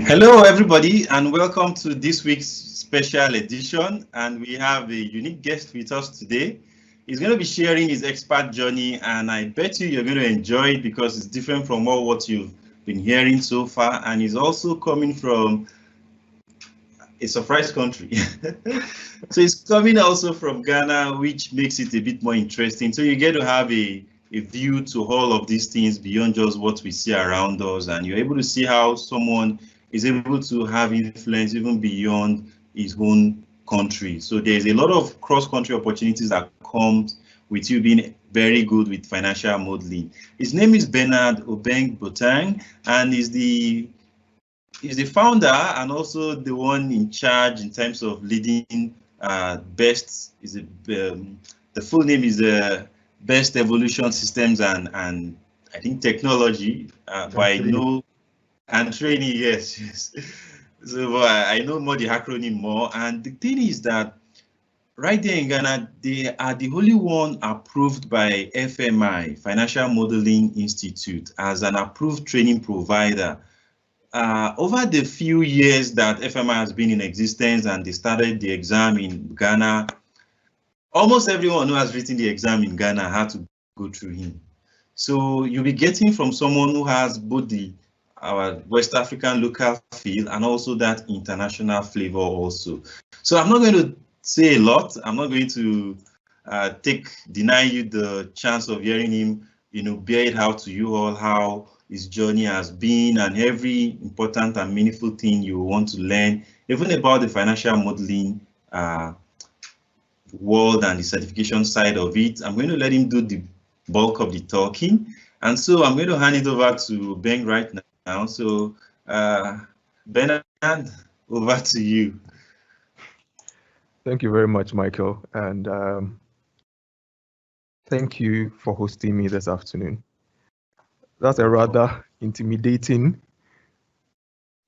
Hello, everybody, and welcome to this week's special edition. And we have a unique guest with us today. He's going to be sharing his expert journey, and I bet you're going to enjoy it because it's different from what you've been hearing so far. And he's also coming from a surprise country. So he's coming also from Ghana, which makes it a bit more interesting. So you get to have a view to all of these things beyond just what we see around us, and you're able to see how someone is able to have influence even beyond his own country. So there's a lot of cross-country opportunities that come with you being very good with financial modeling. His name is Bernard Obeng Boateng, and he's the founder and also the one in charge in terms of leading best. The full name is Best Evolution Systems and I think technology. But I know and training, yes. So I know more the acronym more. And the thing is that right there in Ghana, they are the only one approved by FMI, Financial Modeling Institute, as an approved training provider. Over the few years that FMI has been in existence and they started the exam in Ghana, almost everyone who has written the exam in Ghana had to go through him. So you'll be getting from someone who has both our West African local feel and also that international flavor also. So I'm not going to say a lot. I'm not going to deny you the chance of hearing him, bear it out to you all how his journey has been and every important and meaningful thing you want to learn, even about the financial modeling world and the certification side of it. I'm going to let him do the bulk of the talking. And so I'm going to hand it over to Ben right now. So Bernard, over to you. Thank you very much, Michael. And thank you for hosting me this afternoon. That's a rather intimidating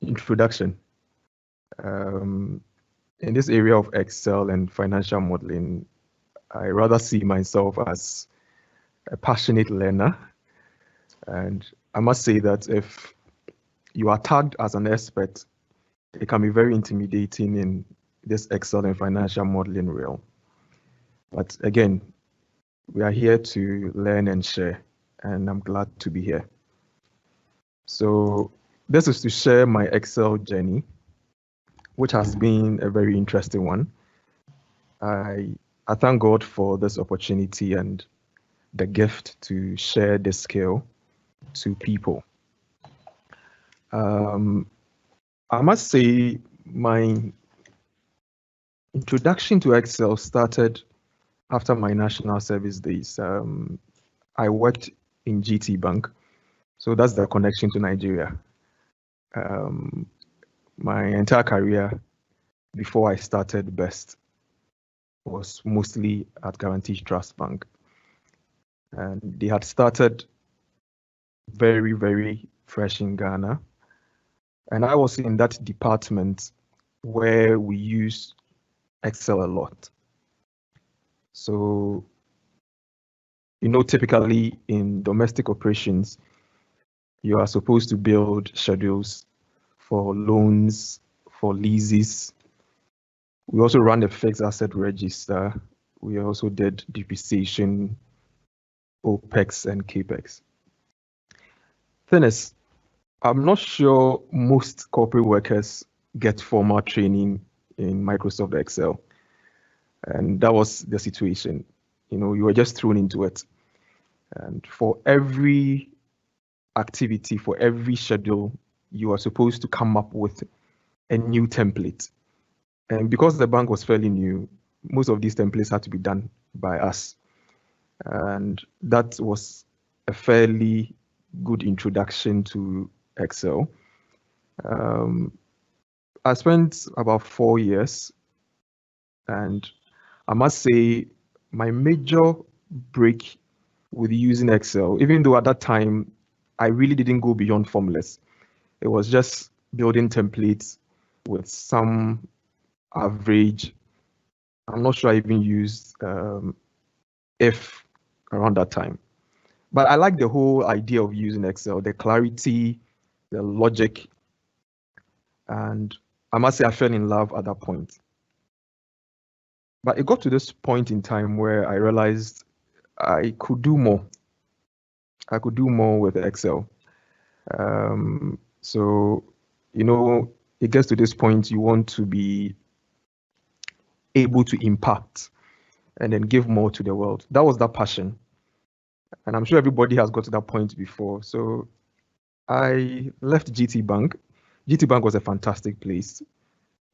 introduction. In this area of Excel and financial modeling, I rather see myself as a passionate learner. And I must say that if you are tagged as an expert, it can be very intimidating in this Excel and financial modeling realm. But again, we are here to learn and share, and I'm glad to be here. So this is to share my Excel journey, which has been a very interesting one. I thank God for this opportunity and the gift to share this skill to people. I must say my introduction to Excel started after my national service days. I worked in GT Bank, so that's the connection to Nigeria. My entire career before I started Best was mostly at Guaranteed Trust Bank. And they had started very, very fresh in Ghana. And I was in that department where we use Excel a lot. So, typically in domestic operations, you are supposed to build schedules for loans, for leases. We also run a fixed asset register. We also did depreciation, OPEX, and CAPEX. Thing is, I'm not sure most corporate workers get formal training in Microsoft Excel. And that was the situation. You were just thrown into it. And for every activity, for every schedule, you are supposed to come up with a new template. And because the bank was fairly new, most of these templates had to be done by us. And that was a fairly good introduction to Excel. I spent about 4 years, and I must say my major break with using Excel, even though at that time I really didn't go beyond formulas. It was just building templates with some average. I'm not sure I even used if around that time. But I like the whole idea of using Excel, the clarity, the logic. And I must say I fell in love at that point. But it got to this point in time where I realized I could do more. I could do more with Excel. So, it gets to this point, you want to be able to impact and then give more to the world. That was that passion. And I'm sure everybody has got to that point before. So I left GT Bank. GT Bank was a fantastic place,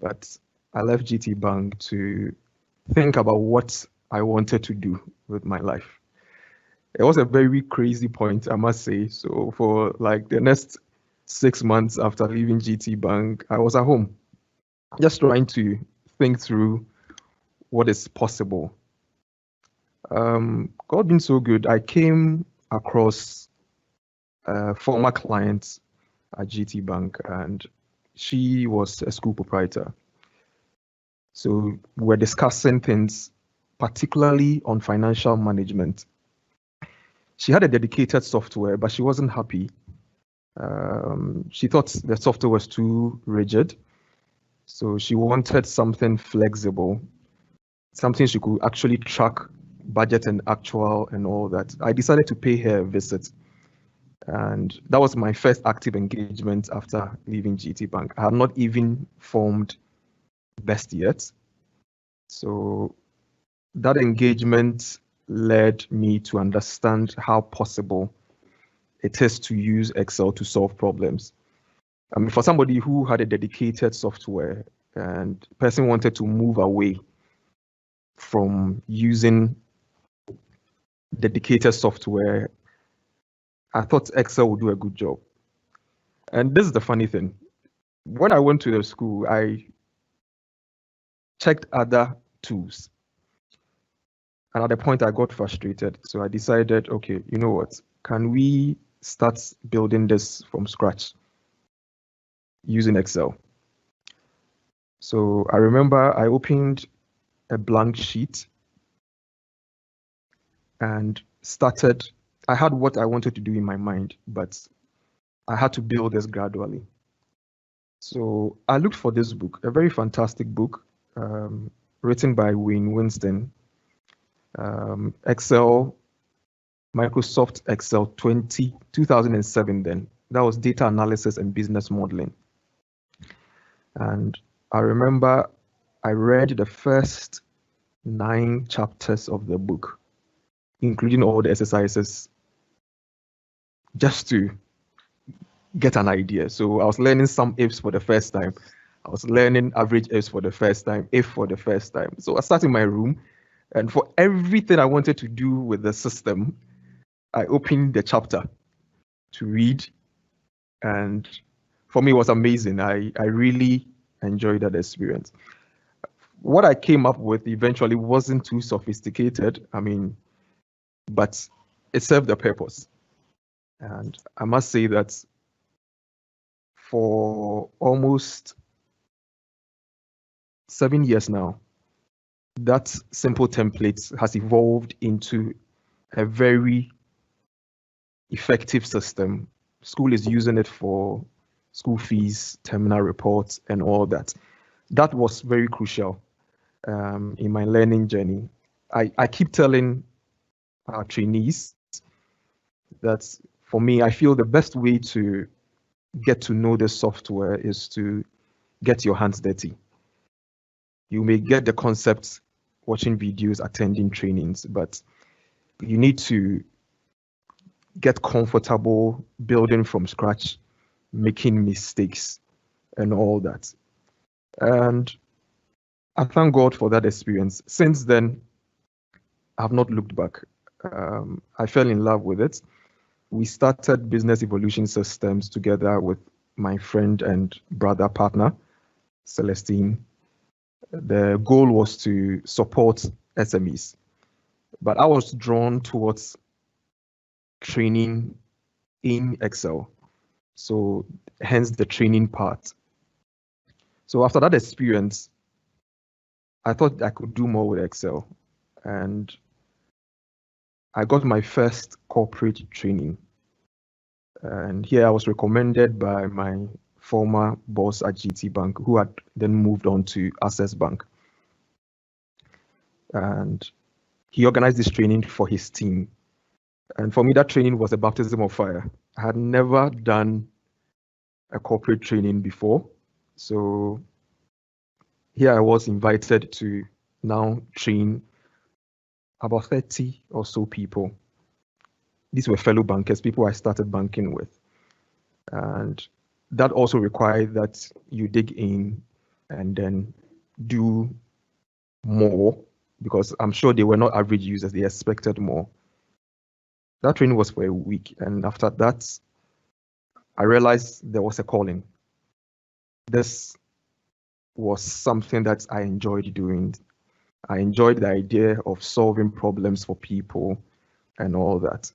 but I left GT Bank to think about what I wanted to do with my life. It was a very crazy point, I must say. So for like the next 6 months after leaving GT Bank, I was at home, just trying to think through what is possible. God being so good, I came across a former client at GT Bank, and she was a school proprietor. So we're discussing things, particularly on financial management. She had a dedicated software, but she wasn't happy. She thought the software was too rigid. So she wanted something flexible, something she could actually track budget and actual and all that. I decided to pay her a visit. And that was my first active engagement after leaving GT Bank. I had not even formed Best yet. So that engagement led me to understand how possible it is to use Excel to solve problems. I mean, for somebody who had a dedicated software and the person wanted to move away from using dedicated software, I thought Excel would do a good job. And this is the funny thing. When I went to the school, I checked other tools. And at the point I got frustrated. So I decided, okay, you know what? Can we start building this from scratch using Excel? So I remember I opened a blank sheet and started. I had what I wanted to do in my mind, but I had to build this gradually. So I looked for this book, a very fantastic book, written by Wayne Winston, Excel, Microsoft Excel 2007 then. That was data analysis and business modeling. And I remember I read the first 9 chapters of the book, including all the exercises, just to get an idea. So I was learning some ifs for the first time. I was learning average ifs for the first time, if for the first time. So I sat in my room, and for everything I wanted to do with the system, I opened the chapter to read. And for me, it was amazing. I really enjoyed that experience. What I came up with eventually wasn't too sophisticated, but it served the purpose. And I must say that for almost 7 years now, that simple template has evolved into a very effective system. School is using it for school fees, terminal reports, and all that. That was very crucial in my learning journey. I keep telling our trainees that for me, I feel the best way to get to know the software is to get your hands dirty. You may get the concepts watching videos, attending trainings, but you need to get comfortable building from scratch, making mistakes and all that. And I thank God for that experience. Since then, I have not looked back. I fell in love with it. We started Business Evolution Systems together with my friend and brother partner, Celestine. The goal was to support SMEs, but I was drawn towards training in Excel. So hence the training part. So after that experience, I thought I could do more with Excel. And I got my first corporate training. And here I was recommended by my former boss at GT Bank, who had then moved on to Access Bank. And he organized this training for his team. And for me, that training was a baptism of fire. I had never done a corporate training before. So here I was invited to now train about 30 or so people. These were fellow bankers, people I started banking with. And that also required that you dig in and then do more, because I'm sure they were not average users, they expected more. That training was for a week, and after that, I realized there was a calling. This was something that I enjoyed doing. I enjoyed the idea of solving problems for people and all that.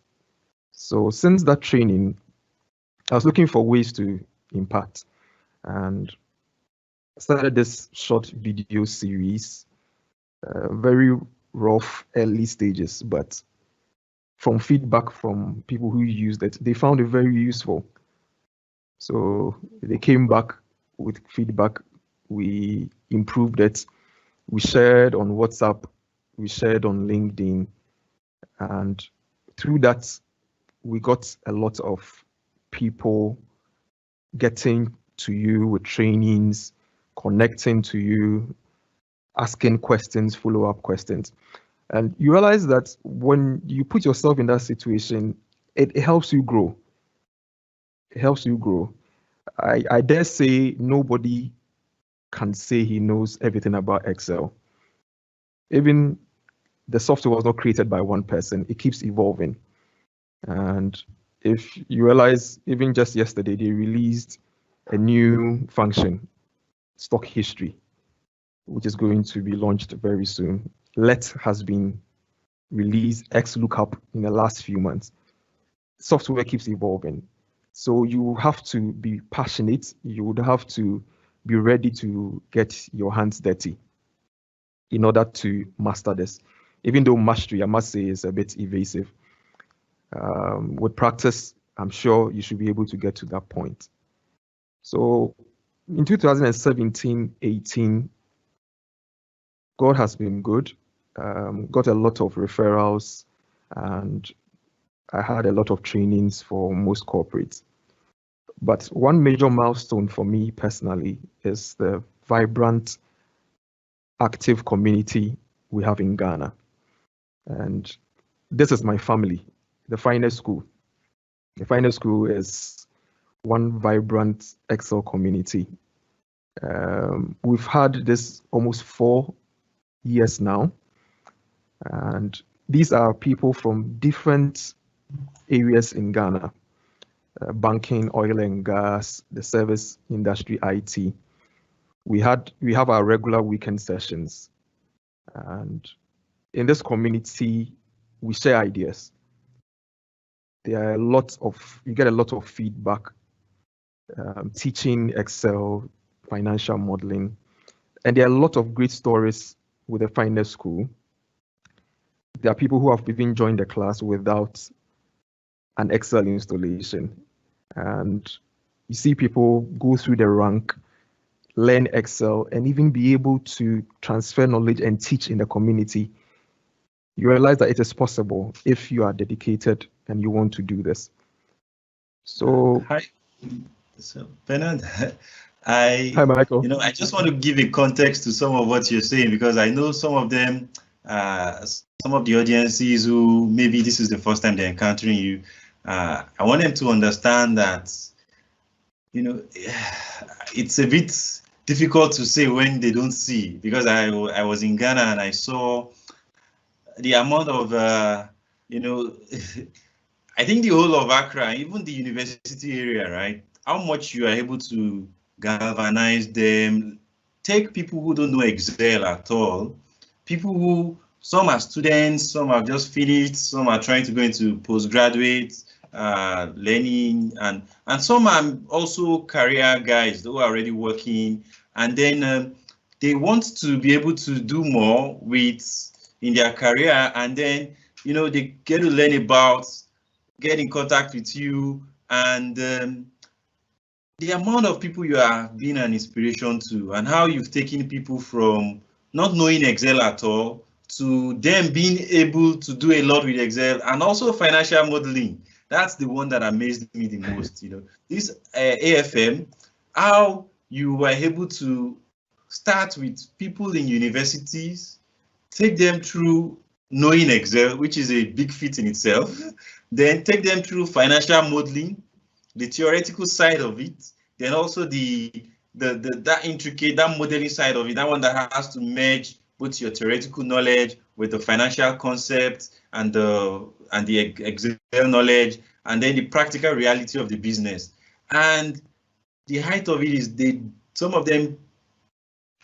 So since that training, I was looking for ways to impact, and started this short video series, very rough early stages, but from feedback from people who used it, they found it very useful. So they came back with feedback. We improved it. We shared on WhatsApp. We shared on LinkedIn. And through that, we got a lot of people getting to you with trainings, connecting to you, asking questions, follow-up questions. And you realize that when you put yourself in that situation, it helps you grow. It helps you grow. I dare say nobody can say he knows everything about Excel. Even the software was not created by one person. It keeps evolving. And if you realize, even just yesterday, they released a new function, stock history, which is going to be launched very soon. Let has been released, XLOOKUP in the last few months. Software keeps evolving. So you have to be passionate. You would have to be ready to get your hands dirty in order to master this. Even though mastery, I must say, is a bit evasive. With practice, I'm sure you should be able to get to that point. So in 2017-18, God has been good. Got a lot of referrals, and I had a lot of trainings for most corporates. But one major milestone for me personally is the vibrant, active community we have in Ghana. And this is my family, the Finest School. The Finest School is one vibrant Excel community. We've had this almost 4 years now. And these are people from different areas in Ghana, banking, oil and gas, the service industry, IT. We have our regular weekend sessions. And in this community, we share ideas. You get a lot of feedback, teaching Excel, financial modeling. And there are a lot of great stories with the Finest School. There are people who have even joined the class without an Excel installation. And you see people go through the rank, learn Excel, and even be able to transfer knowledge and teach in the community. You realize that it is possible if you are dedicated and you want to do this. So, hi, so Bernard. Hi, Michael. I just want to give a context to some of what you're saying, because I know some of them, some of the audiences who maybe this is the first time they're encountering you. I want them to understand that, it's a bit difficult to say when they don't see, because I was in Ghana and I saw the amount of, I think the whole of Accra, even the university area, right? How much you are able to galvanize them, take people who don't know Excel at all, people who, some are students, some have just finished, some are trying to go into postgraduate learning, and some are also career guys who are already working, and then they want to be able to do more in their career, and then they get to learn about, get in contact with you, and the amount of people you have been an inspiration to, and how you've taken people from not knowing Excel at all to them being able to do a lot with Excel, and also financial modeling. That's the one that amazed me the most. This AFM, how you were able to start with people in universities, take them through knowing Excel, which is a big feat in itself, then take them through financial modeling, the theoretical side of it, then also that intricate, that modeling side of it, that one that has to merge both your theoretical knowledge with the financial concepts and the Excel knowledge, and then the practical reality of the business. And the height of it is some of them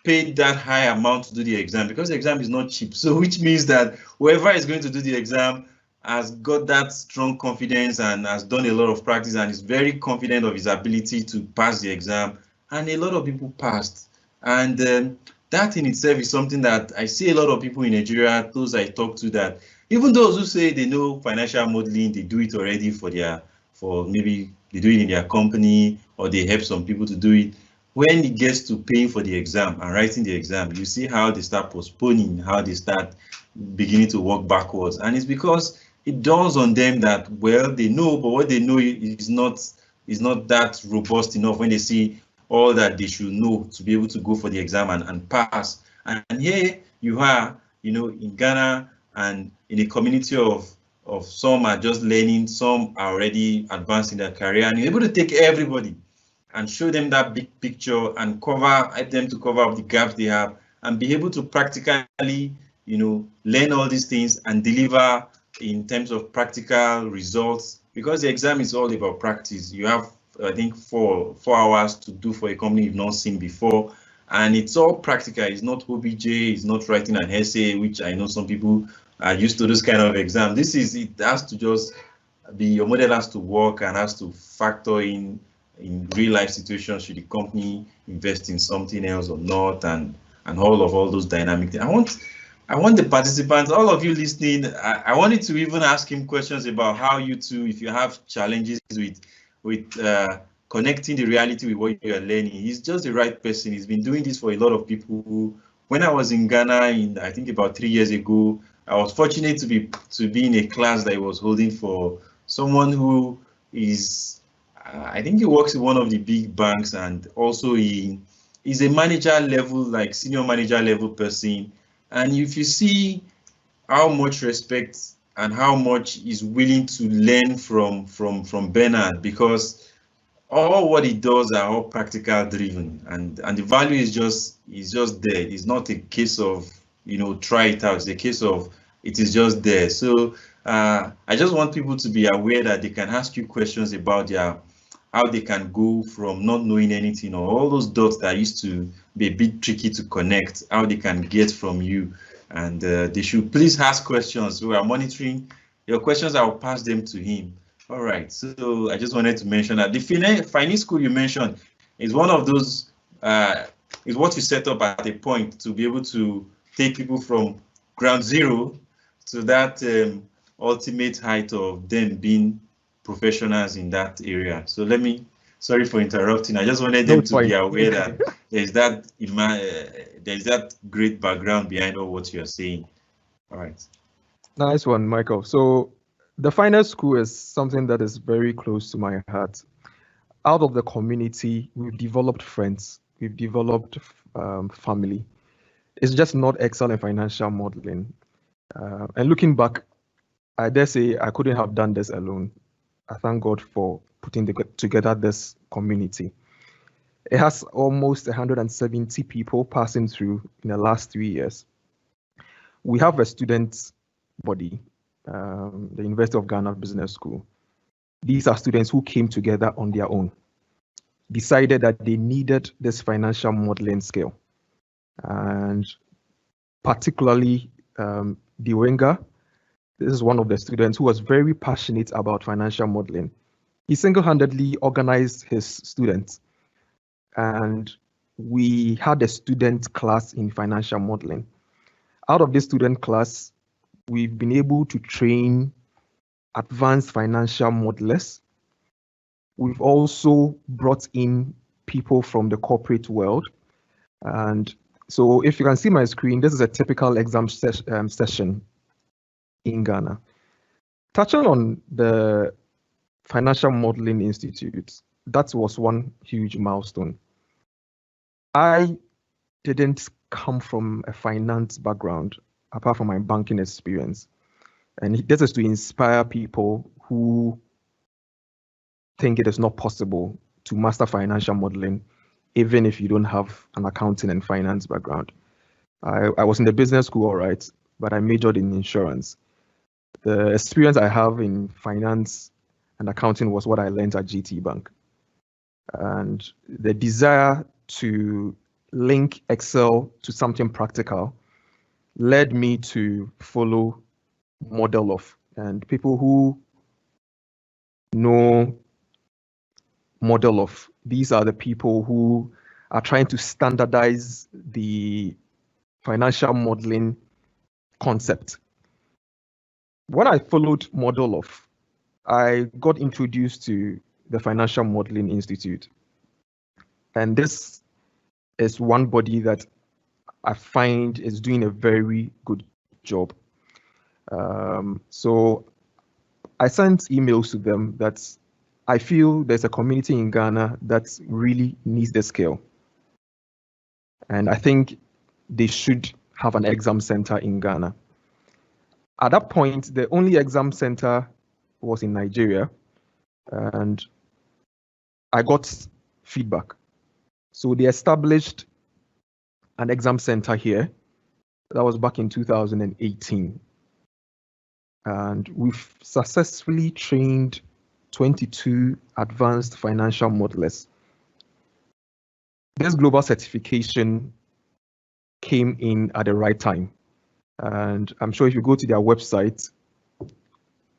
paid that high amount to do the exam, because the exam is not cheap. So which means that whoever is going to do the exam has got that strong confidence and has done a lot of practice and is very confident of his ability to pass the exam. And a lot of people passed. And that in itself is something that I see a lot of people in Nigeria, those I talk to, that even those who say they know financial modeling, they do it already for maybe they do it in their company, or they help some people to do it. When it gets to paying for the exam and writing the exam, you see how they start postponing, how they start beginning to work backwards. And it's because it dawns on them that, well, they know, but what they know is not that robust enough when they see all that they should know to be able to go for the exam and pass. And here you are, in Ghana, and in a community of some are just learning, some are already advanced in their career, and you're able to take everybody and show them that big picture and help them to cover up the gaps they have, and be able to practically, learn all these things and deliver in terms of practical results, because the exam is all about practice. You have, I think, 4 hours to do for a company you've not seen before, and it's all practical. It's not OBJ, it's not writing an essay, which I know some people are used to this kind of exam. It has to just be, your model has to work and has to factor in real life situations. Should the company invest in something else or not, and all those dynamic things. I want the participants, all of you listening, I wanted to even ask him questions about how you two, if you have challenges with connecting the reality with what you are learning. He's just the right person. He's been doing this for a lot of people. When I was in Ghana, I think about 3 years ago, I was fortunate to be in a class that he was holding for someone who is, I think he works in one of the big banks, and also he is a manager level, like senior manager level person. And if you see how much respect and how much he's willing to learn from Bernard, because all what he does are all practical driven, and the value is just there. It's not a case of try it out. It's a case of it is just there. So I just want people to be aware that they can ask you questions about how they can go from not knowing anything, or all those dots that used to be a bit tricky to connect, how they can get from you. And they should please ask questions. We are monitoring your questions. I'll pass them to him. All right. So I just wanted to mention that the finance school you mentioned is one of those, is what you set up at a point to be able to take people from ground zero to that ultimate height of them being professionals in that area. So sorry for interrupting. I just wanted them to be aware that there's that great background behind all what you're saying. All right. Nice one, Michael. So the finance school is something that is very close to my heart. Out of the community, we've developed friends, we've developed family. It's just not excellent financial modeling. And looking back, I dare say I couldn't have done this alone. I thank God for putting together this community. It has almost 170 people passing through in the last 3 years. We have a student body, the University of Ghana Business School. These are students who came together on their own, decided that they needed this financial modeling skill. And particularly Diwenga, this is one of the students who was very passionate about financial modeling. He single-handedly organized his students, and we had a student class in financial modeling. Out of this student class, we've been able to train advanced financial modelers, We've also brought in people from the corporate world. And so if you can see my screen, this is a typical exam session in Ghana. Touching on the Financial Modeling Institute, that was one huge milestone. I didn't come from a finance background, apart from my banking experience. And this is to inspire people who think it is not possible to master financial modeling, even if you don't have an accounting and finance background. I was in the business school, all right, but I majored in insurance. The experience I have in finance and accounting was what I learned at GT Bank. And the desire to link Excel to something practical led me to follow Modeloff. And people who know Modeloff, these are the people who are trying to standardize the financial modeling concept. When I followed Modeloff, I got introduced to the Financial Modeling Institute. And this is one body that I find is doing a very good job. So I sent emails to them that I feel there's a community in Ghana that really needs the skill. And I think they should have an exam center in Ghana. At that point, the only exam center was in Nigeria, and I got feedback. So they established an exam center here. That was back in 2018. And we've successfully trained 22 advanced financial modelers. This global certification came in at the right time. And I'm sure if you go to their website,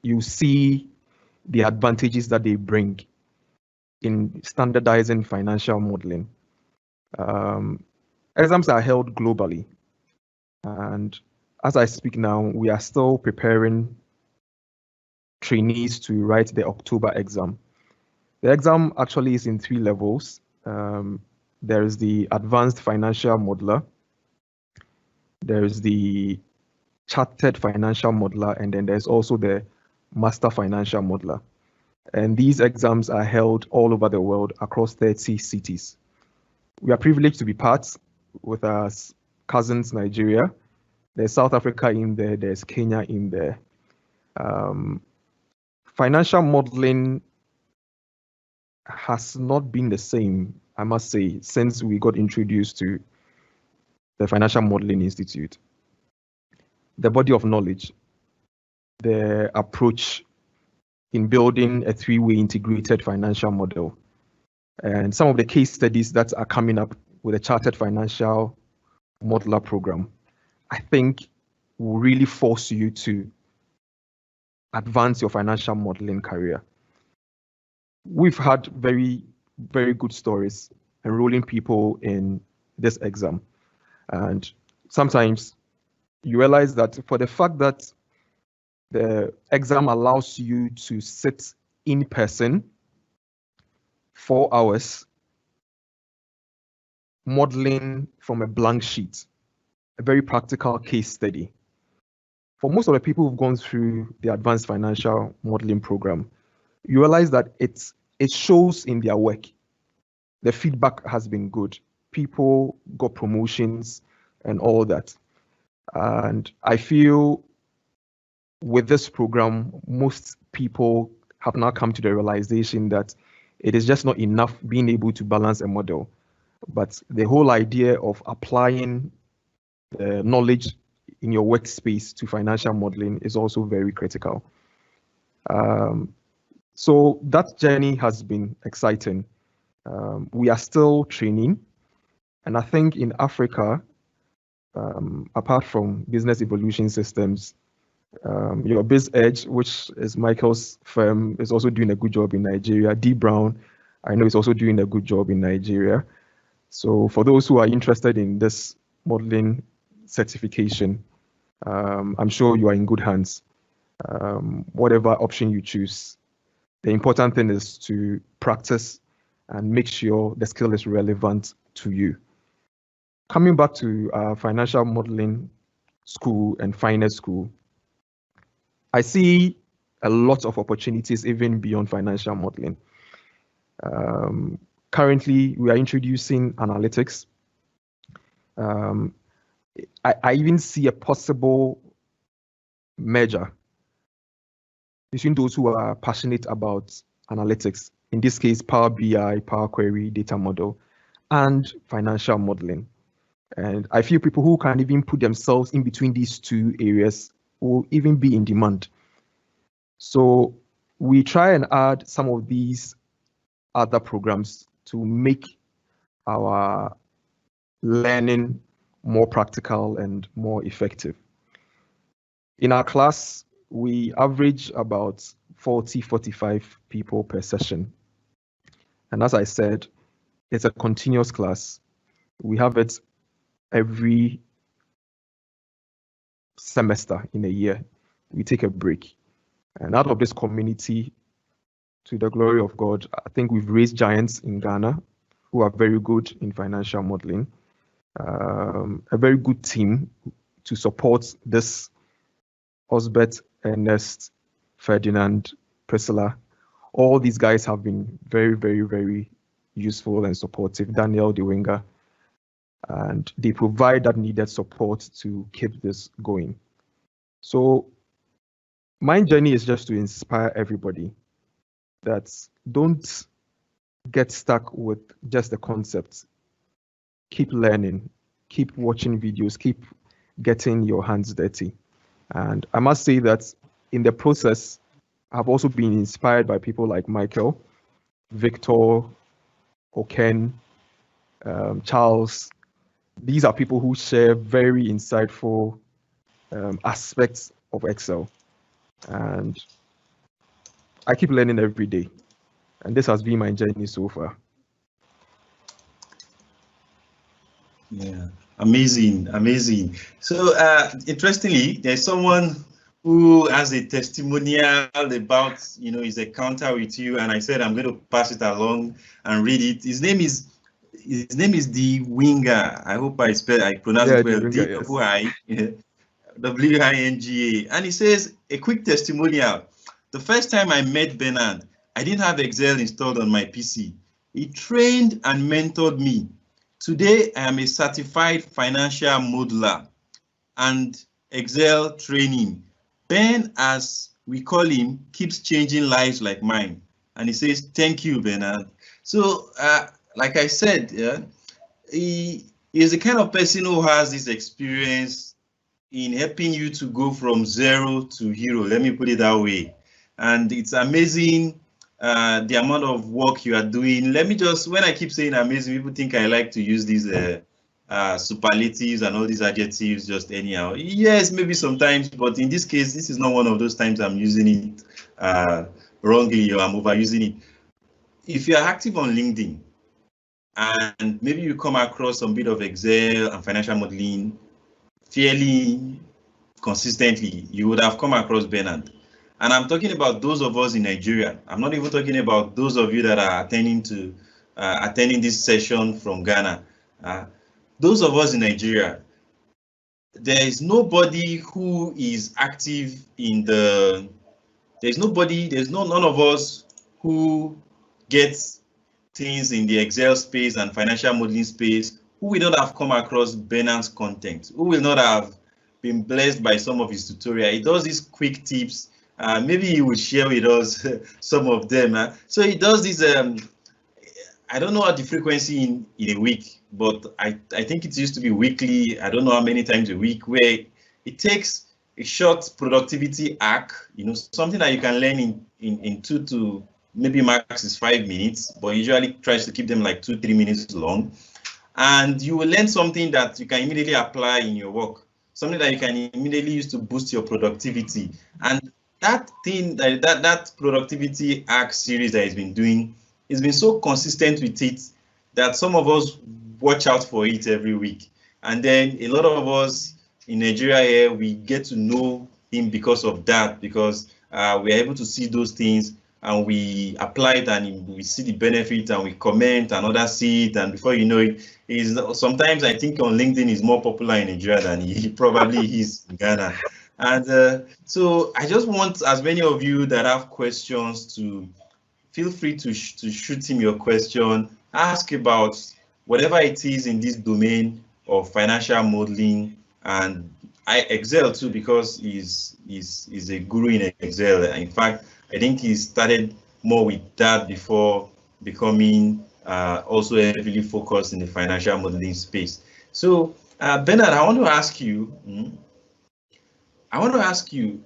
you see the advantages that they bring in standardizing financial modeling. Exams are held globally. And as I speak now, we are still preparing trainees to write the October exam. The exam actually is in 3 levels. There is the advanced financial modeler, there is the chartered financial modeler, and then there's also the master financial modeler. And these exams are held all over the world across 30 cities. We are privileged to be part with our cousins, Nigeria. There's South Africa in there, there's Kenya in there. Financial modeling has not been the same, I must say, since we got introduced to the Financial Modeling Institute. The body of knowledge, the approach in building a 3-way integrated financial model, and some of the case studies that are coming up with the Chartered Financial Modeler program, I think will really force you to advance your financial modeling career. We've had very, very good stories enrolling people in this exam. And sometimes you realize that for the fact that the exam allows you to sit in person 4 hours, modeling from a blank sheet, a very practical case study. For most of the people who've gone through the advanced financial modeling program, you realize that it shows in their work. The feedback has been good. People got promotions and all that. And I feel with this program, most people have now come to the realization that it is just not enough being able to balance a model, but the whole idea of applying the knowledge in your workspace to financial modeling is also very critical. So that journey has been exciting. We are still training, and I think in Africa, apart from Business Evolution Systems, your BizEdge, which is Michael's firm, is also doing a good job in Nigeria. D Brown, I know, is also doing a good job in Nigeria. So for those who are interested in this modeling certification, I'm sure you are in good hands. Whatever option you choose, the important thing is to practice and make sure the skill is relevant to you. Coming back to financial modeling school and finance school, I see a lot of opportunities even beyond financial modeling. Currently, we are introducing analytics. I even see a possible merger between those who are passionate about analytics, in this case, Power BI, Power Query, data model, and financial modeling. And I feel people who can even put themselves in between these two areas will even be in demand. So we try and add some of these other programs to make our learning more practical and more effective. In our class, we average about 40, 45 people per session. And as I said, it's a continuous class. We have it every semester in a year. We take a break. And out of this community, to the glory of God, I think we've raised giants in Ghana who are very good in financial modeling. A very good team to support this. Osbert, Ernest, Ferdinand, Priscilla, all these guys have been very, very, very useful and supportive. Daniel, the winger, and they provide that needed support to keep this going. So my journey is just to inspire everybody that don't get stuck with just the concepts. Keep learning, keep watching videos, keep getting your hands dirty. And I must say that in the process, I've also been inspired by people like Michael, Victor, Oken, Charles. These are people who share very insightful aspects of Excel. And I keep learning every day. And this has been my journey so far. Yeah, amazing, amazing. So interestingly, there's someone who has a testimonial about, his encounter with you, and I said I'm going to pass it along and read it. His name is the winger. I hope I pronounce it well. D-W-I-N-G-A. And he says, a quick testimonial. The first time I met Bernard, I didn't have Excel installed on my PC. He trained and mentored me. Today, I am a certified financial modeler and Excel training. Ben, as we call him, keeps changing lives like mine. And he says, thank you, Bernard. So, like I said, he is the kind of person who has this experience in helping you to go from zero to hero. Let me put it that way. And it's amazing the amount of work you are doing. Let me just, when I keep saying amazing, people think I like to use these superlatives and all these adjectives just anyhow. Yes, maybe sometimes, but in this case, this is not one of those times I'm using it wrongly or I'm overusing it. If you are active on LinkedIn and maybe you come across some bit of Excel and financial modeling fairly consistently, you would have come across Bernard. And I'm talking about those of us in Nigeria. I'm not even talking about those of you that are attending this session from Ghana. Those of us in Nigeria, there is nobody who is active in none of us who gets things in the Excel space and financial modeling space who will not have come across Bernard's content, who will not have been blessed by some of his tutorial. He does these quick tips. Maybe he will share with us some of them. So he does this, I don't know what the frequency in a week, but I think it used to be weekly. I don't know how many times a week, where it takes a short productivity hack, something that you can learn in 2 to maybe max is 5 minutes, but usually tries to keep them like 2-3 minutes long. And you will learn something that you can immediately apply in your work, something that you can immediately use to boost your productivity. And that thing, that productivity hack series that he's been doing, he's been so consistent with it that some of us watch out for it every week. And then a lot of us in Nigeria here, we get to know him because of that, because we're able to see those things and we apply it and we see the benefit and we comment and others see it, and before you know it, is sometimes I think on LinkedIn is more popular in Nigeria than he probably is in Ghana. And so I just want as many of you that have questions to feel free to shoot him your question, ask about whatever it is in this domain of financial modeling, and Excel too, because he's a guru in Excel. In fact, I think he started more with that before becoming also heavily focused in the financial modeling space. So Bernard, I want to ask you,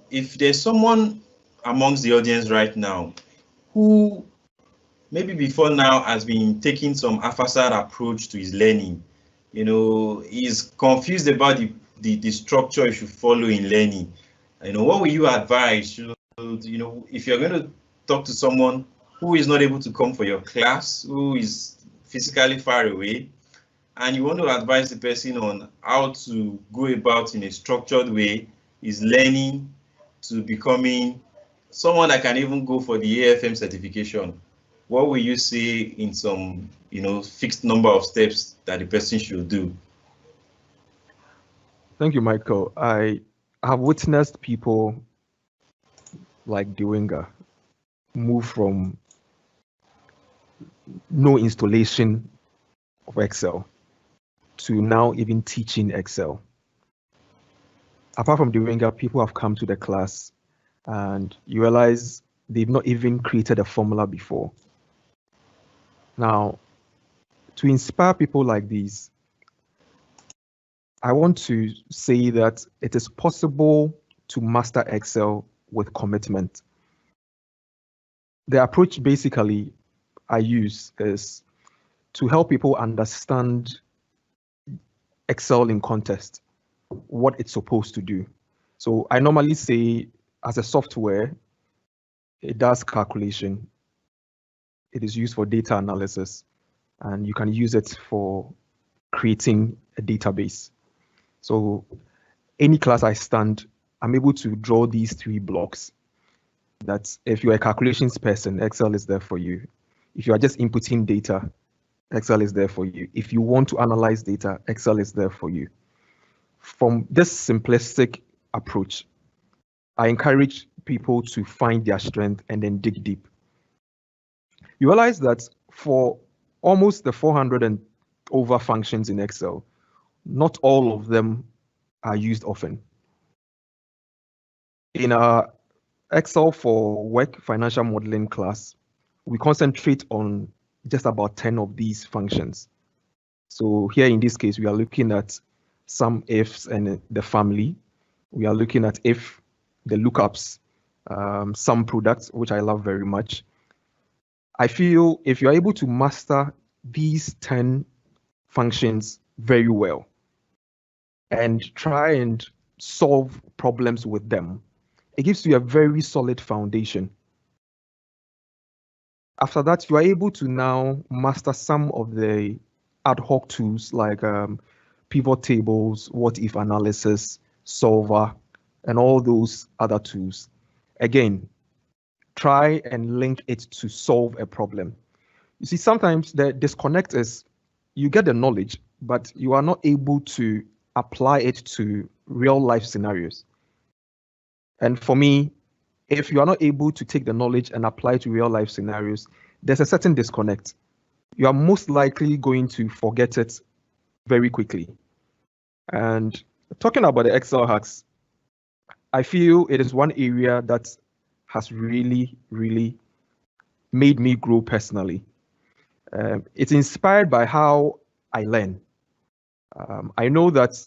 if there's someone amongst the audience right now who maybe before now has been taking some haphazard approach to his learning, is confused about the structure you should follow in learning, what will you advise? If you're going to talk to someone who is not able to come for your class, who is physically far away, and you want to advise the person on how to go about in a structured way is learning to becoming someone that can even go for the AFM certification, what will you say in some, fixed number of steps that the person should do? Thank you, Michael. I have witnessed people like Dewinga move from no installation of Excel to now even teaching Excel. Apart from Dewinga, people have come to the class and you realize they've not even created a formula before. Now, to inspire people like these, I want to say that it is possible to master Excel with commitment. The approach basically I use is to help people understand Excel in context, what it's supposed to do. So I normally say, as a software, it does calculation. It is used for data analysis, and you can use it for creating a database. So any class I stand, I'm able to draw these 3 blocks. That if you're a calculations person, Excel is there for you. If you are just inputting data, Excel is there for you. If you want to analyze data, Excel is there for you. From this simplistic approach, I encourage people to find their strength and then dig deep. You realize that for almost the 400 and over functions in Excel, not all of them are used often. In our Excel for Work financial modeling class, we concentrate on just about 10 of these functions. So here in this case, we are looking at some ifs and the family. We are looking at if, the lookups, some products, which I love very much. I feel if you're able to master these 10 functions very well and try and solve problems with them, it gives you a very solid foundation. After that, you are able to now master some of the ad hoc tools like pivot tables, what if analysis, solver, and all those other tools. Again, try and link it to solve a problem. You see, sometimes the disconnect is you get the knowledge, but you are not able to apply it to real life scenarios. And for me, if you are not able to take the knowledge and apply it to real life scenarios, there's a certain disconnect. You are most likely going to forget it very quickly. And talking about the Excel hacks, I feel it is one area that has really, really made me grow personally. It's inspired by how I learn. I know that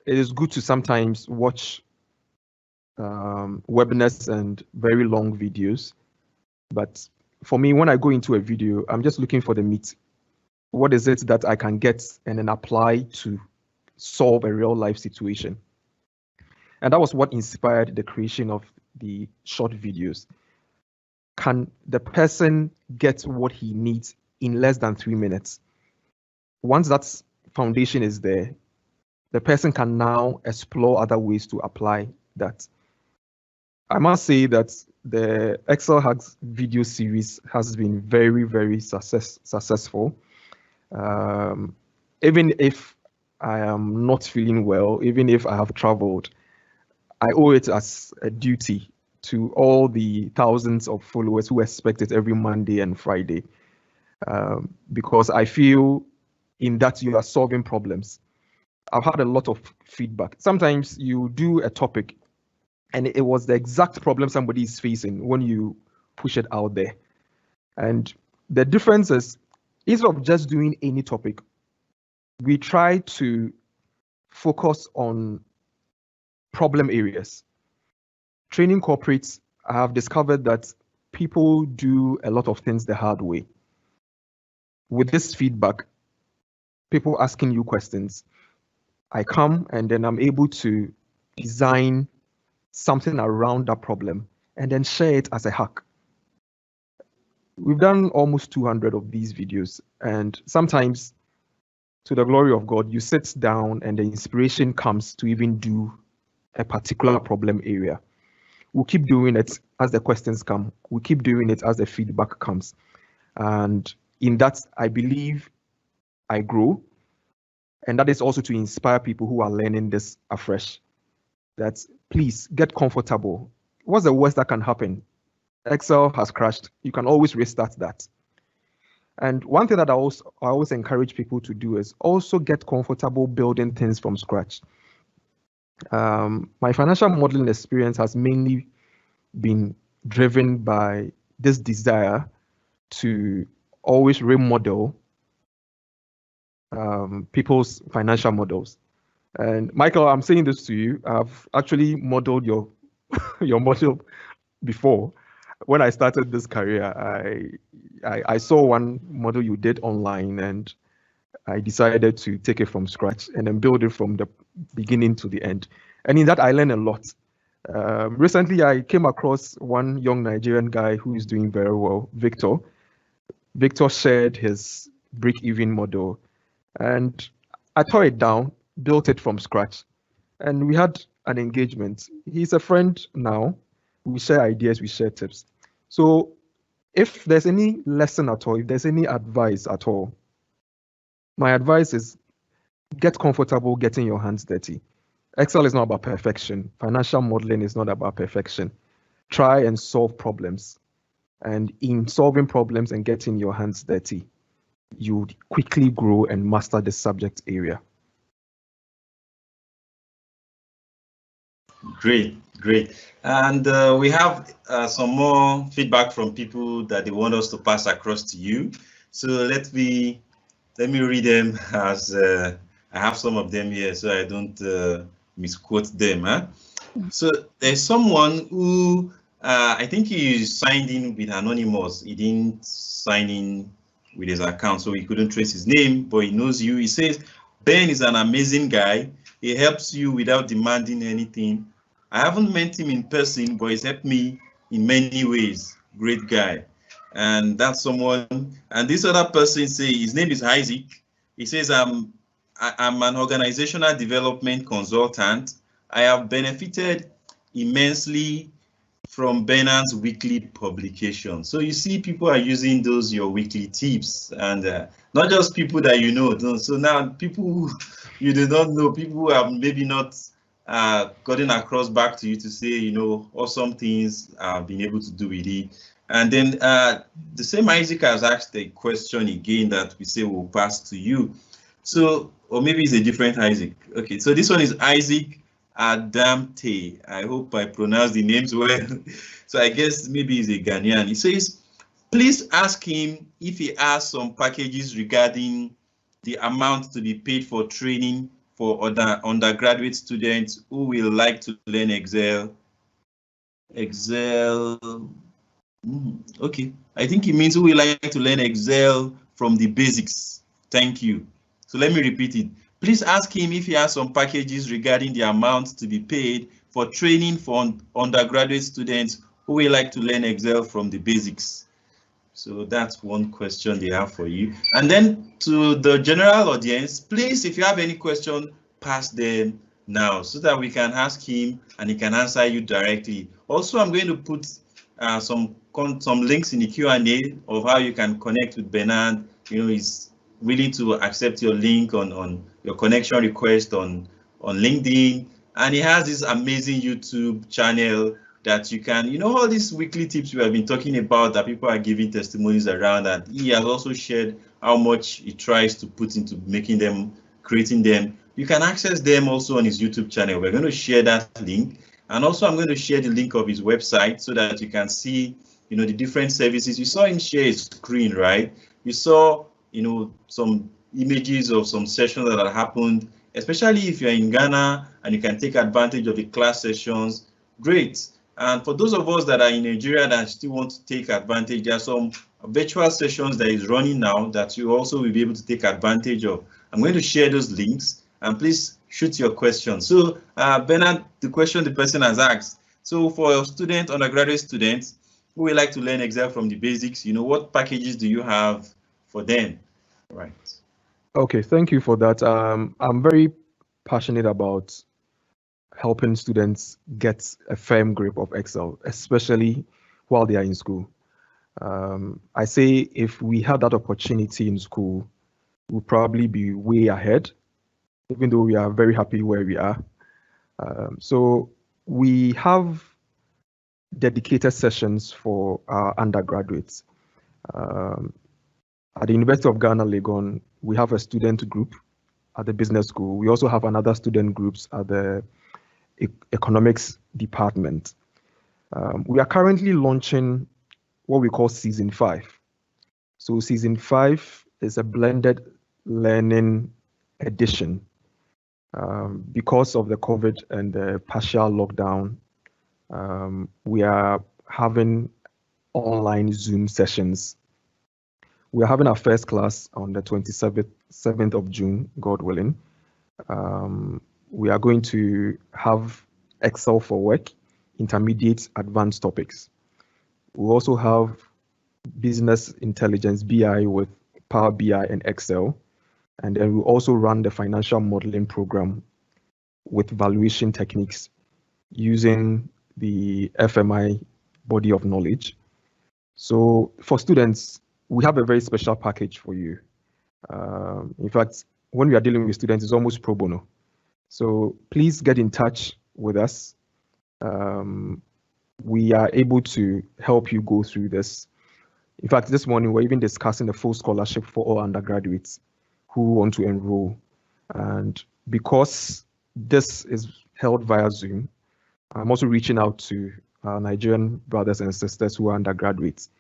it is good to sometimes watch webinars and very long videos, but for me, when I go into a video, I'm just looking for the meat. What is it that I can get and then apply to solve a real life situation? And that was what inspired the creation of the short videos. Can the person get what he needs in less than 3 minutes? Once that foundation is there, the person can now explore other ways to apply that. I must say that the Excel hacks video series has been very, very successful. Even if I am not feeling well, even if I have traveled, I owe it as a duty to all the thousands of followers who expect it every Monday and Friday, because I feel in that you are solving problems. I've had a lot of feedback. Sometimes you do a topic and it was the exact problem somebody is facing when you push it out there. And the difference is, instead of just doing any topic, we try to focus on problem areas. Training corporates, I have discovered that people do a lot of things the hard way. With this feedback, people asking you questions, I come and then I'm able to design something around that problem and then share it as a hack. We've done almost 200 of these videos, and sometimes, to the glory of God, you sit down and the inspiration comes to even do a particular problem area. We'll keep doing it as the questions come. We'll keep doing it as the feedback comes. And in that, I believe I grow. And that is also to inspire people who are learning this afresh. That please get comfortable. What's the worst that can happen? Excel has crashed. You can always restart that. And one thing that I always encourage people to do is also get comfortable building things from scratch. My financial modeling experience has mainly been driven by this desire to always remodel people's financial models. And Michael, I'm saying this to you. I've actually modeled your your model before. When I started this career, I saw one model you did online, and I decided to take it from scratch and then build it from the beginning to the end. And in that, I learned a lot. Recently, I came across one young Nigerian guy who is doing very well, Victor. Victor shared his break-even model, and I tore it down, built it from scratch, and we had an engagement. He's a friend now. We share ideas, we share tips. So if there's any lesson at all, if there's any advice at all, my advice is get comfortable getting your hands dirty. Excel is not about perfection. Financial modeling is not about perfection. Try and solve problems. And in solving problems and getting your hands dirty, you quickly grow and master the subject area. Great, great. And we have some more feedback from people that they want us to pass across to you. So let me read them, as I have some of them here so I don't misquote them. Huh? So there's someone who I think he signed in with anonymous. He didn't sign in with his account, so he couldn't trace his name, but he knows you. He says, Ben is an amazing guy. He helps you without demanding anything. I haven't met him in person, but he's helped me in many ways. Great guy. And that's someone. And this other person say his name is Isaac. He says, I'm an organizational development consultant. I have benefited immensely from Bernard's weekly publication. So you see, people are using those your weekly tips, and not just people that you know. So now people you do not know, people who have maybe not gotten across back to you to say, you know, awesome things I've been able to do with it. And then the same Isaac has asked a question again that we say we'll pass to you. So, or maybe it's a different Isaac. Okay, so this one is Isaac Adamte. I hope I pronounced the names well. So I guess maybe he's a Ghanaian. He says, please ask him if he has some packages regarding the amount to be paid for training for other undergraduate students who will like to learn Excel. Okay, I think it means who will like to learn Excel from the basics. Thank you. So let me repeat it. Please ask him if he has some packages regarding the amount to be paid for training for undergraduate students who will like to learn Excel from the basics. So that's one question they have for you. And then to the general audience, please, if you have any question, pass them now so that we can ask him and he can answer you directly. Also, I'm going to put some links in the Q&A of how you can connect with Bernard. He's willing to accept your link on your connection request on LinkedIn, and he has this amazing YouTube channel that you can, all these weekly tips we have been talking about that people are giving testimonies around, and he has also shared how much he tries to put into making them, creating them. You can access them also on his YouTube channel. We're going to share that link. And also I'm going to share the link of his website so that you can see, the different services. You saw him share his screen, right? You saw, some images of some sessions that have happened, especially if you're in Ghana and you can take advantage of the class sessions. Great. And for those of us that are in Nigeria that still want to take advantage, there are some virtual sessions that is running now that you also will be able to take advantage of. I'm going to share those links, and please shoot your questions. So Bernard, the question the person has asked, so for students, undergraduate students who would like to learn Excel from the basics, what packages do you have for them? Right. Okay, thank you for that. I'm very passionate about helping students get a firm grip of Excel, especially while they are in school. I say if we had that opportunity in school, we'll probably be way ahead, even though we are very happy where we are. So we have dedicated sessions for our undergraduates. At the University of Ghana, Legon, we have a student group at the business school. We also have another student groups at the economics department. We are currently launching what we call season 5. So season 5 is a blended learning edition. Because of the COVID and the partial lockdown, we are having online Zoom sessions. We are having our first class on the 27th of June, God willing. We are going to have Excel for work, intermediate, advanced topics. We also have business intelligence, BI, with Power BI and Excel. And then we also run the financial modeling program with valuation techniques using the FMI body of knowledge. So for students, we have a very special package for you. In fact, when we are dealing with students, it's almost pro bono. So please get in touch with us. We are able to help you go through this. In fact, this morning, we're even discussing a full scholarship for all undergraduates who want to enroll. And because this is held via Zoom, I'm also reaching out to our Nigerian brothers and sisters who are undergraduates,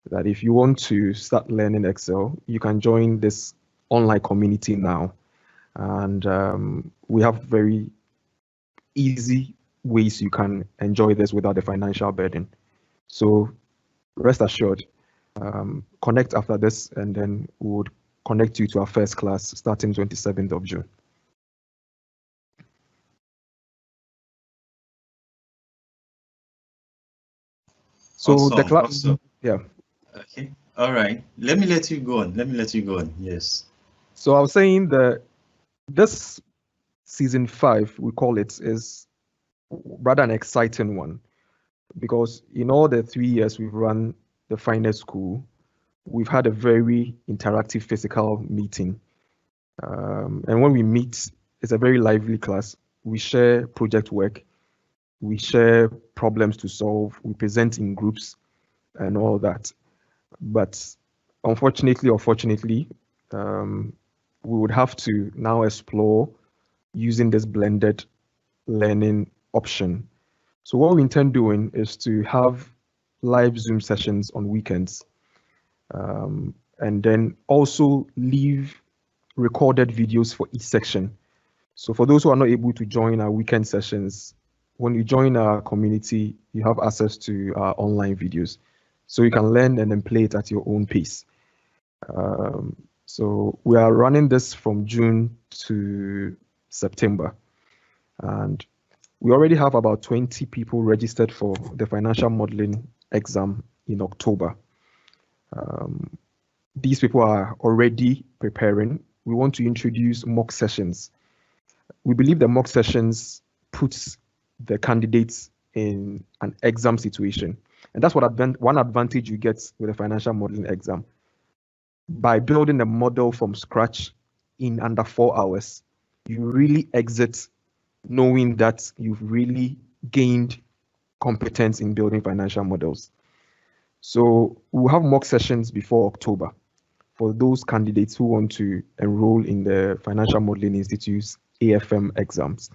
that if you want to start learning Excel, you can join this online community now. And we have very easy ways you can enjoy this without the financial burden. So rest assured, connect after this, and then we would connect you to our first class starting 27th of June. So awesome, the class, awesome. Yeah. Okay, all right. Let me let you go on. Yes. So I was saying that this season 5, we call it, is rather an exciting one, because in all the 3 years we've run the finance school, we've had a very interactive physical meeting. And when we meet, it's a very lively class. We share project work, we share problems to solve, we present in groups and all that. But unfortunately or fortunately, we would have to now explore using this blended learning option. So what we intend doing is to have live Zoom sessions on weekends, and then also leave recorded videos for each section. So for those who are not able to join our weekend sessions, when you join our community, you have access to our online videos. So you can learn and then play it at your own pace. So we are running this from June to September. And we already have about 20 people registered for the financial modeling exam in October. These people are already preparing. We want to introduce mock sessions. We believe the mock sessions puts the candidates in an exam situation. And that's one advantage you get with a financial modeling exam. By building a model from scratch in under 4 hours, you really exit knowing that you've really gained competence in building financial models. So we'll have mock sessions before October for those candidates who want to enroll in the Financial Modeling Institute's AFM exams.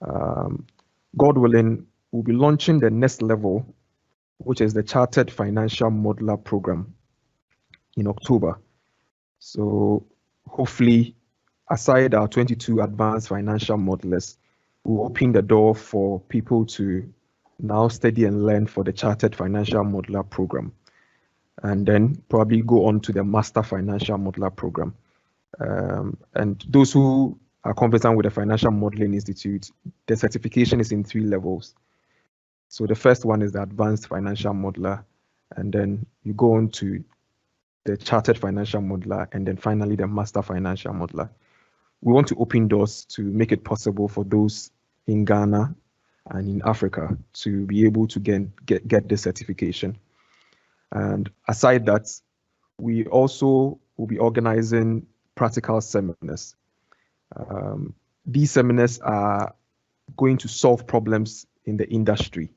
God willing, we'll be launching the next level, which is the Chartered Financial Modeler program in October. So hopefully, aside our 22 advanced financial modelers, we'll open the door for people to now study and learn for the Chartered Financial Modeler program, and then probably go on to the Master Financial Modeler program. And those who are competent with the Financial Modeling Institute, the certification is in 3 levels. So the first one is the Advanced Financial Modeler, and then you go on to the Chartered Financial Modeler, and then finally the Master Financial Modeler. We want to open doors to make it possible for those in Ghana and in Africa to be able to get the certification. And aside that, we also will be organizing practical seminars. These seminars are going to solve problems in the industry.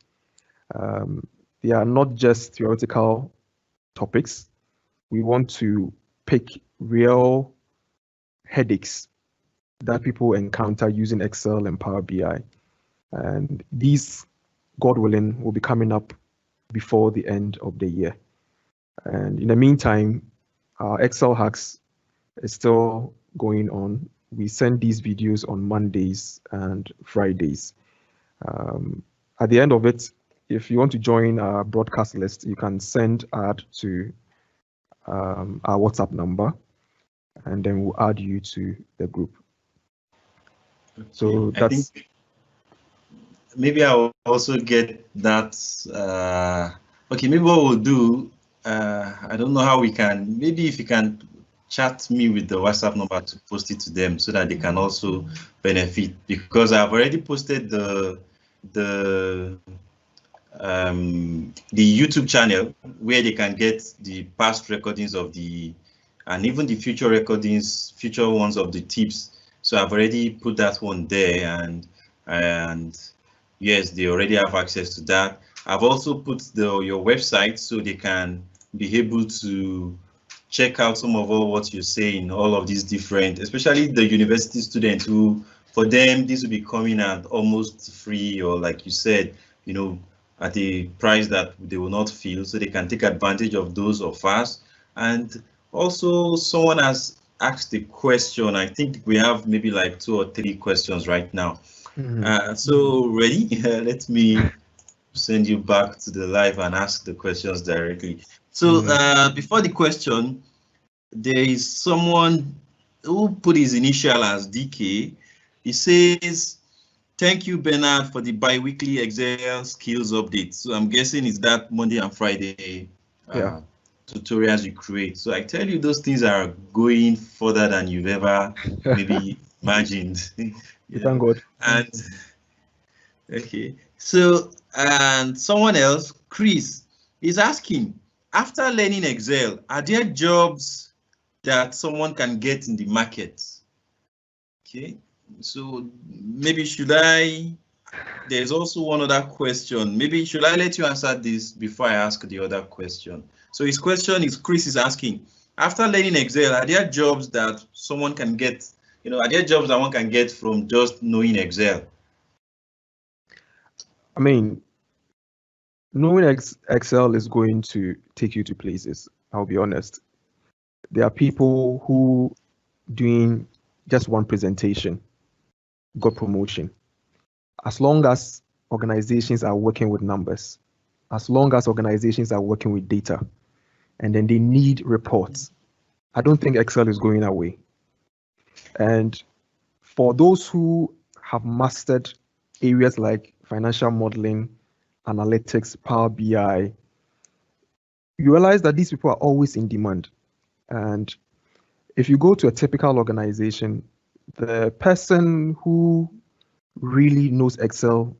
They are not just theoretical topics. We want to pick real headaches that people encounter using Excel and Power BI. And these, God willing, will be coming up before the end of the year. And in the meantime, our Excel hacks is still going on. We send these videos on Mondays and Fridays. At the end of it, if you want to join our broadcast list, you can send ad to our WhatsApp number, and then we'll add you to the group. Okay. So I that's think maybe I will also get that. Okay, maybe what we'll do, I don't know how we can, maybe if you can chat me with the WhatsApp number to post it to them so that they can also benefit, because I've already posted the YouTube channel where they can get the past recordings of and even the future recordings, future ones of the tips. So I've already put that one there, and yes, they already have access to that. I've also put your website so they can be able to check out some of what you're saying, all of these different, especially the university students who, for them, this will be coming at almost free, or like you said, at a price that they will not feel, so they can take advantage of those offers. And also, someone has asked a question. I think we have maybe like 2 or 3 questions right now. So ready? Let me send you back to the live and ask the questions directly. So before the question, there is someone who put his initial as DK. He says, "Thank you, Bernard, for the bi-weekly Excel skills update." So I'm guessing it's that Monday and Friday tutorials you create. So I tell you, those things are going further than you've ever maybe imagined. Thank God. And okay, so and someone else, Chris, is asking, after learning Excel, are there jobs that someone can get in the market? Okay, so maybe there's also one other question. Maybe should I let you answer this before I ask the other question? So his question is, Chris is asking, after learning Excel, are there jobs that someone can get? Are there jobs that one can get from just knowing Excel? I mean, knowing Excel is going to take you to places. I'll be honest. There are people who doing just one presentation got promotion. As long as organizations are working with numbers, as long as organizations are working with data, and then they need reports, I don't think Excel is going away. And for those who have mastered areas like financial modeling, analytics, Power BI, you realize that these people are always in demand. And if you go to a typical organization, the person who really knows Excel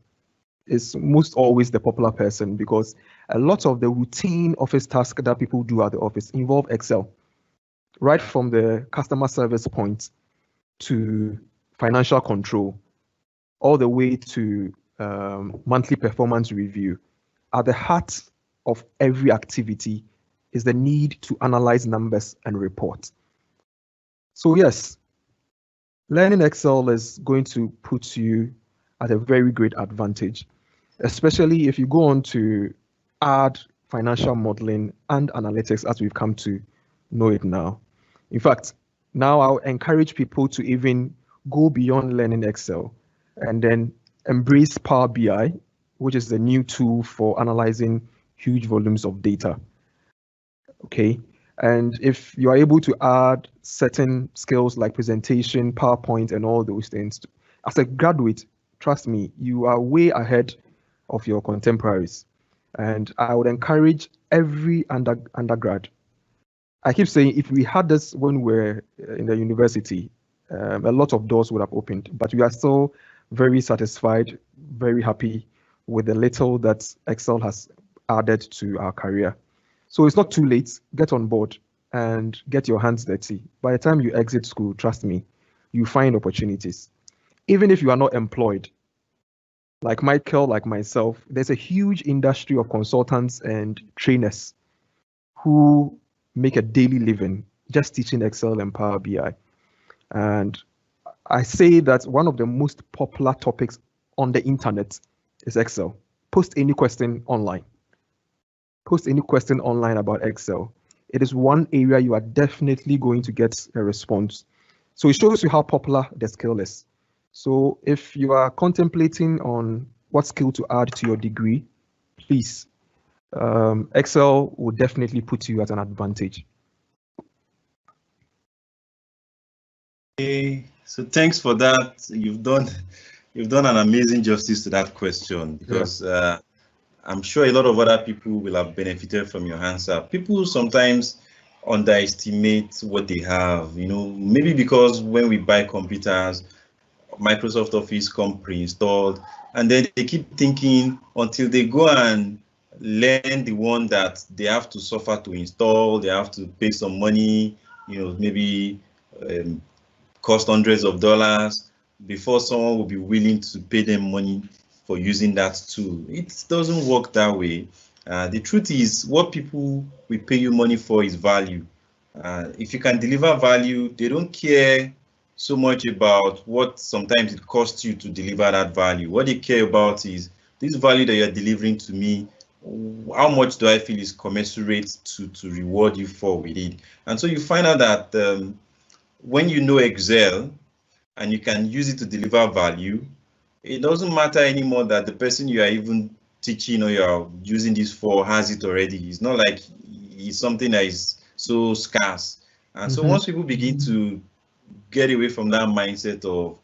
is most always the popular person, because a lot of the routine office tasks that people do at the office involve Excel, right from the customer service point to financial control, all the way to monthly performance review. At the heart of every activity is the need to analyze numbers and report. So yes, learning Excel is going to put you at a very great advantage, especially if you go on to add financial modeling and analytics as we've come to know it now. In fact, now I'll encourage people to even go beyond learning Excel and then embrace Power BI, which is the new tool for analyzing huge volumes of data. Okay. And if you are able to add certain skills like presentation, PowerPoint, and all those things, as a graduate, trust me, you are way ahead of your contemporaries. And I would encourage every undergrad. I keep saying if we had this when we were in the university, a lot of doors would have opened, but we are still very satisfied, very happy with the little that Excel has added to our career. So it's not too late. Get on board and get your hands dirty. By the time you exit school, trust me, you find opportunities. Even if you are not employed, like Michael, like myself, there's a huge industry of consultants and trainers who make a daily living just teaching Excel and Power BI. And I say that one of the most popular topics on the internet is Excel. Post any question online. Post any question online about Excel. It is one area you are definitely going to get a response. So it shows you how popular the skill is. So if you are contemplating on what skill to add to your degree, please, Excel will definitely put you at an advantage. Okay, so thanks for that. You've done an amazing justice to that question, because I'm sure a lot of other people will have benefited from your answer. People sometimes underestimate what they have, maybe because when we buy computers, Microsoft Office come pre-installed, and then they keep thinking until they go and learn the one that they have to suffer to install, they have to pay some money, maybe cost hundreds of dollars before someone will be willing to pay them money for using that tool. It doesn't work that way. The truth is, what people will pay you money for is value. If you can deliver value, they don't care so much about what sometimes it costs you to deliver that value. What they care about is this value that you're delivering to me, how much do I feel is commensurate to reward you for with it. And so you find out that when you know Excel and you can use it to deliver value, it doesn't matter anymore that the person you are even teaching or you are using this for has it already. It's not like it's something that is so scarce. And so once people begin to get away from that mindset of,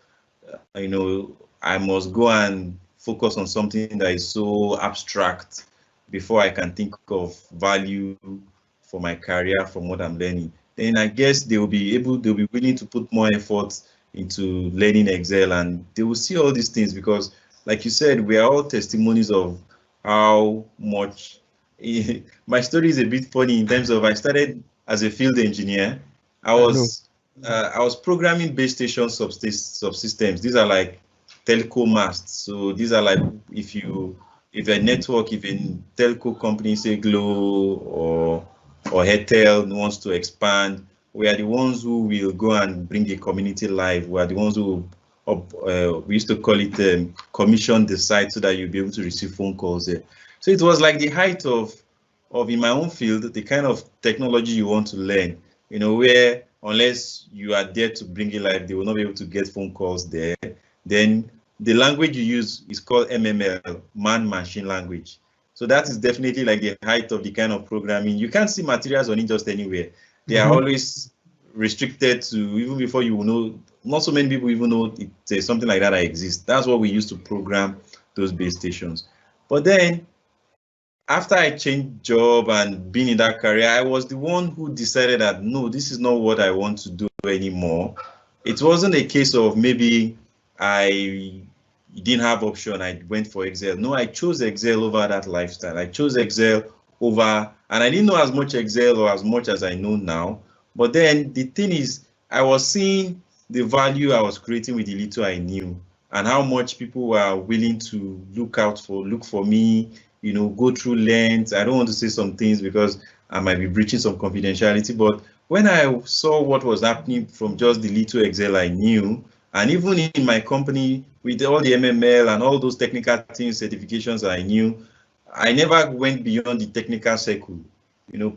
I must go and focus on something that is so abstract before I can think of value for my career from what I'm learning, then I guess they'll be willing to put more effort into learning Excel, and they will see all these things, because like you said, we are all testimonies of how much my story is a bit funny in terms of I started as a field engineer. I was programming base station subsystems. These are like telco masts. So these are like if a network, if a telco company, say Glo or Airtel, wants to expand, we are the ones who will go and bring the community live. We are the ones who we used to call it commission the site so that you'll be able to receive phone calls there. So it was like the height of in my own field, the kind of technology you want to learn, where unless you are there to bring it live, they will not be able to get phone calls there. Then the language you use is called MML, man-machine language. So that is definitely like the height of the kind of programming. You can't see materials on it just anywhere. They are always restricted to, even before you know, not so many people even know it's something like that exists. That's what we used to program those base stations. But then after I changed job and been in that career, I was the one who decided that, no, this is not what I want to do anymore. It wasn't a case of maybe I didn't have option, I went for Excel. No, I chose Excel over that lifestyle. I chose Excel over, and I didn't know as much Excel or as much as I know now. But then the thing is, I was seeing the value I was creating with the little I knew, and how much people were willing to look for me, go through lengths. I don't want to say some things because I might be breaching some confidentiality, but when I saw what was happening from just the little Excel I knew, and even in my company with all the MML and all those technical things, certifications I knew, I never went beyond the technical circle.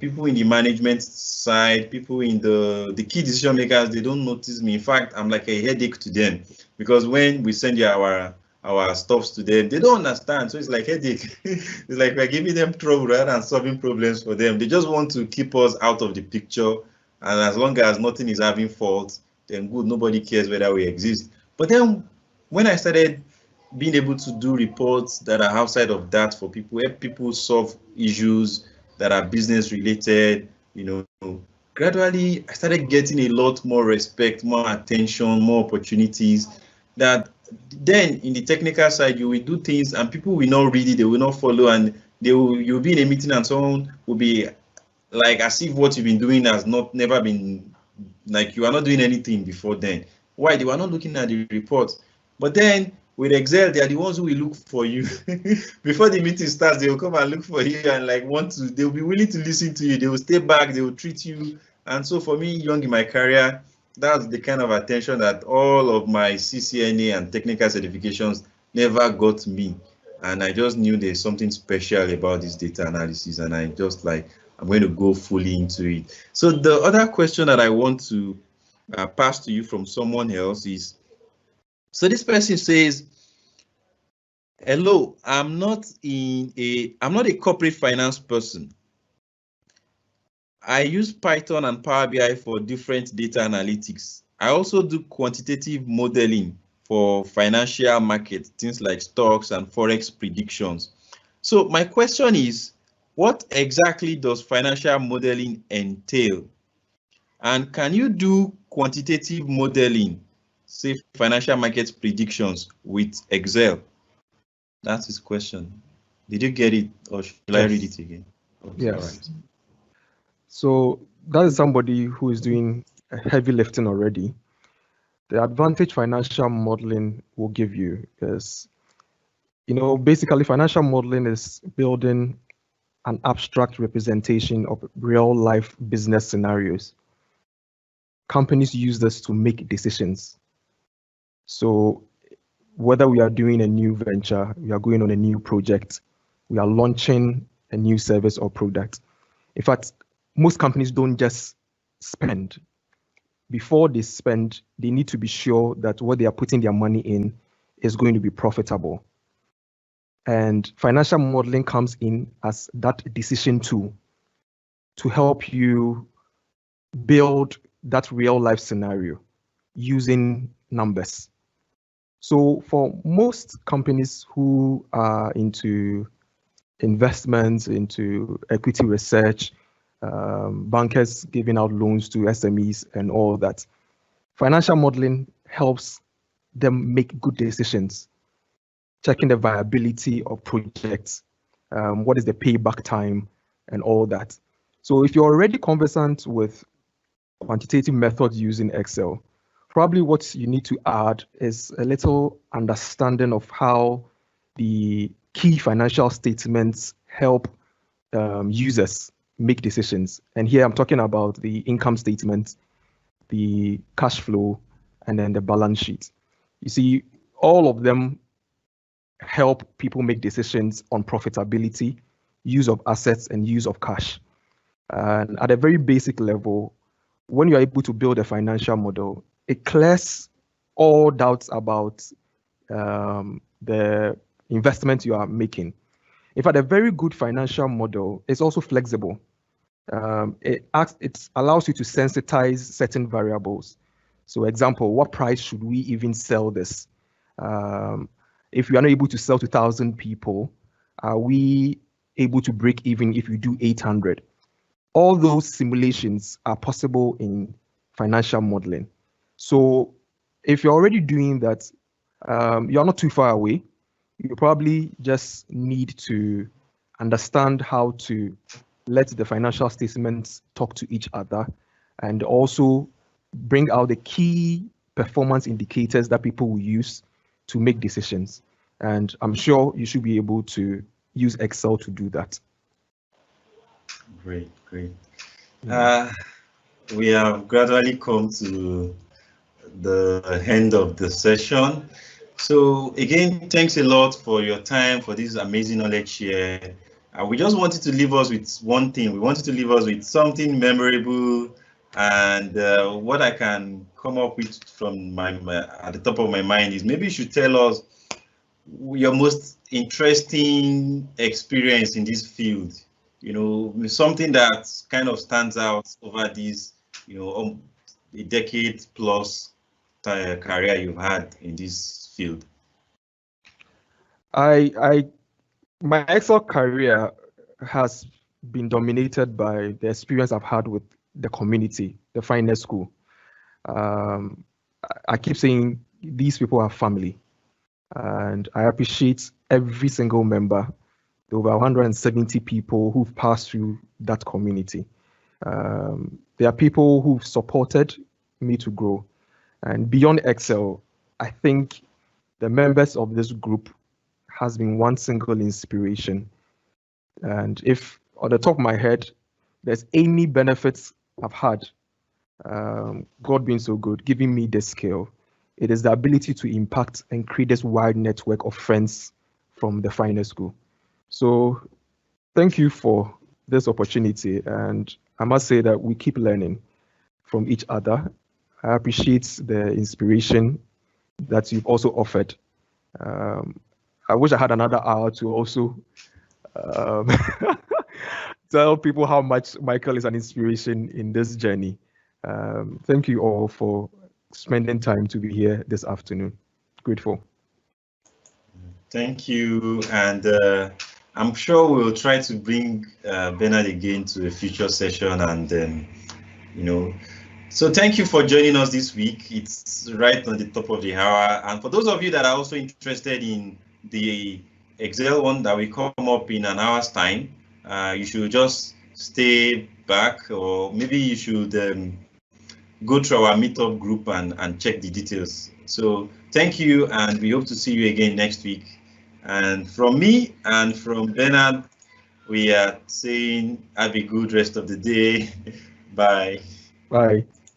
People in the management side, people in the key decision makers, they don't notice me. In fact, I'm like a headache to them, because when we send our stuffs to them, they don't understand. So it's like headache. It's like we're giving them trouble rather than solving problems for them. They just want to keep us out of the picture. And as long as nothing is having fault, then good, nobody cares whether we exist. But then when I started being able to do reports that are outside of that for people, help people solve issues that are business related, gradually I started getting a lot more respect, more attention, more opportunities. That then in the technical side, you will do things and people will not read it, they will not follow, and you'll be in a meeting and someone will be like as if what you've been doing has never been, like you are not doing anything before then. Why? They were not looking at the report. But then with Excel, they are the ones who will look for you. Before the meeting starts, they will come and look for you and they'll be willing to listen to you. They will stay back, they will treat you. And so for me, young in my career, that's the kind of attention that all of my CCNA and technical certifications never got me. And I just knew there's something special about this data analysis, and I just I'm going to go fully into it. So the other question that I want to pass to you from someone else is, so this person says, hello, I'm not a corporate finance person. I use Python and Power BI for different data analytics. I also do quantitative modeling for financial markets, things like stocks and forex predictions. So my question is, what exactly does financial modeling entail? And can you do quantitative modeling, say financial markets predictions, with Excel? That's his question. Did you get it, or should I read it again? Okay, yes. Right. So that is somebody who is doing heavy lifting already. The advantage financial modeling will give you is, basically financial modeling is building an abstract representation of real life business scenarios. Companies use this to make decisions. So whether we are doing a new venture, we are going on a new project, we are launching a new service or product. In fact, most companies don't just spend. Before they spend, they need to be sure that what they are putting their money in is going to be profitable. And financial modeling comes in as that decision tool to help you build that real life scenario using numbers. So for most companies who are into investments, into equity research, bankers giving out loans to SMEs and all that, financial modeling helps them make good decisions, checking the viability of projects, what is the payback time and all that. So if you're already conversant with quantitative methods using Excel, probably what you need to add is a little understanding of how the key financial statements help users make decisions. And here I'm talking about the income statement, the cash flow, and then the balance sheet. You see, all of them help people make decisions on profitability, use of assets, and use of cash. And at a very basic level, when you're able to build a financial model, it clears all doubts about the investment you are making. In fact, a very good financial model is also flexible. It allows you to sensitize certain variables. So example, what price should we even sell this? If we are not able to sell to 1,000 people, are we able to break even if we do 800? All those simulations are possible in financial modeling. So if you're already doing that, You're not too far away. You probably just need to understand how to let the financial statements talk to each other and also bring out the key performance indicators that people will use to make decisions. And I'm sure you should be able to use Excel to do that. Great, great. We have gradually come to the end of the session. So again, thanks a lot for your time, for this amazing knowledge share. We just wanted to leave us with one thing. We wanted to leave us with something memorable, and what I can come up with from my at the top of my mind is maybe you should tell us your most interesting experience in this field. You know, something that kind of stands out over this, you know, a decade plus career you've had in this field. My Excel career has been dominated by the experience I've had with the community, the finance school. I keep saying these people are family, and I appreciate every single member, the over 170 people who've passed through that community. There are people who've supported me to grow, and beyond Excel, I think the members of this group has been one single inspiration. And if on the top of my head, there's any benefits I've had, God being so good, giving me this skill, it is the ability to impact and create this wide network of friends from the finance school. So thank you for this opportunity. And I must say that we keep learning from each other. I appreciate the inspiration that you've also offered. I wish I had another hour to also tell people how much Michael is an inspiration in this journey. Thank you all for spending time to be here this afternoon. Grateful. Thank you, and I'm sure we'll try to bring Bernard again to a future session, and you know. So thank you for joining us this week. It's right on the top of the hour, and for those of you that are also interested in the Excel one that will come up in an hour's time, you should just stay back, or maybe you should go through our meetup group and check the details. So thank you, and we hope to see you again next week. And from me and from Bernard, we are saying have a good rest of the day. Bye. Bye.